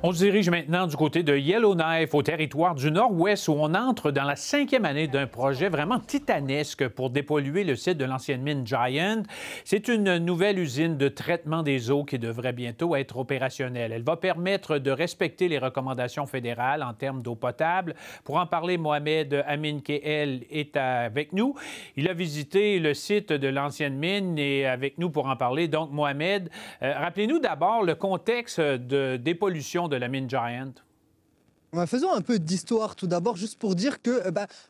On se dirige maintenant du côté de Yellowknife, au territoire du Nord-Ouest, où on entre dans la 5e année d'un projet vraiment titanesque pour dépolluer le site de l'ancienne mine Giant. C'est une nouvelle usine de traitement des eaux qui devrait bientôt être opérationnelle. Elle va permettre de respecter les recommandations fédérales en termes d'eau potable. Pour en parler, Mohamed Amin Keel est avec nous. Il a visité le site de l'ancienne mine et est avec nous pour en parler. Donc, Mohamed, rappelez-nous d'abord le contexte de dépollution de la mine Giant. Faisons un peu d'histoire tout d'abord, juste pour dire que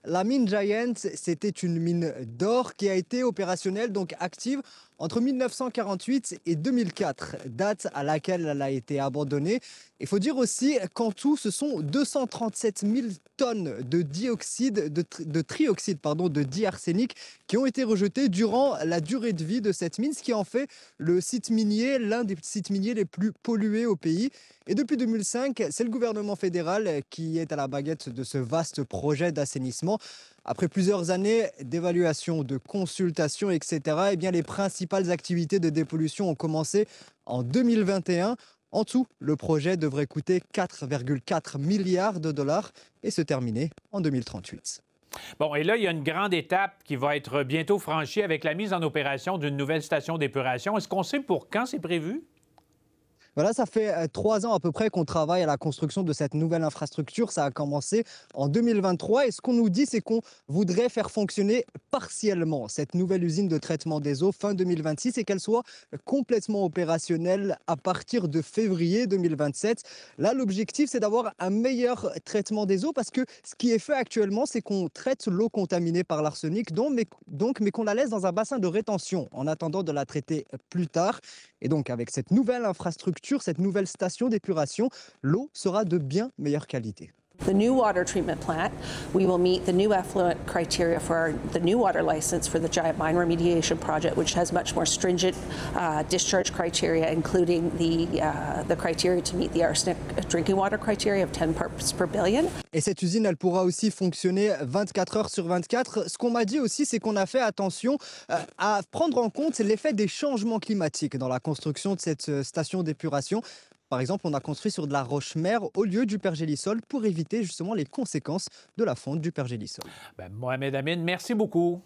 la mine Giant, c'était une mine d'or qui a été opérationnelle, donc active, entre 1948 et 2004, date à laquelle elle a été abandonnée. Il faut dire aussi qu'en tout, ce sont 237 000 tonnes de trioxyde de diarsenic qui ont été rejetées durant la durée de vie de cette mine, ce qui en fait le site minier, l'un des sites miniers les plus pollués au pays. Et depuis 2005, c'est le gouvernement fédéral qui est à la baguette de ce vaste projet d'assainissement. Après plusieurs années d'évaluation, de consultation, etc., eh bien, les principales activités de dépollution ont commencé en 2021. En tout, le projet devrait coûter 4,4 milliards de dollars et se terminer en 2038. Bon, et là, il y a une grande étape qui va être bientôt franchie avec la mise en opération d'une nouvelle station d'épuration. Est-ce qu'on sait pour quand c'est prévu? Voilà, ça fait 3 ans à peu près qu'on travaille à la construction de cette nouvelle infrastructure. Ça a commencé en 2023 et ce qu'on nous dit, c'est qu'on voudrait faire fonctionner partiellement cette nouvelle usine de traitement des eaux fin 2026 et qu'elle soit complètement opérationnelle à partir de février 2027. Là, l'objectif, c'est d'avoir un meilleur traitement des eaux parce que ce qui est fait actuellement, c'est qu'on traite l'eau contaminée par l'arsenic, mais qu'on la laisse dans un bassin de rétention en attendant de la traiter plus tard. Et donc, avec cette nouvelle infrastructure, cette nouvelle station d'épuration, l'eau sera de bien meilleure qualité. The new water treatment plant, we will meet the new effluent criteria for the new water license for the Giant Mine Remediation Project, which has much more stringent discharge criteria, including the criteria to meet the arsenic drinking water criteria of 10 parts per billion. Et cette usine, elle pourra aussi fonctionner 24 heures sur 24. Ce qu'on m'a dit aussi, c'est qu'on a fait attention à prendre en compte l'effet des changements climatiques dans la construction de cette station d'épuration. Par exemple, on a construit sur de la roche-mère au lieu du pergélisol pour éviter justement les conséquences de la fonte du pergélisol. Mohamed Amin, merci beaucoup.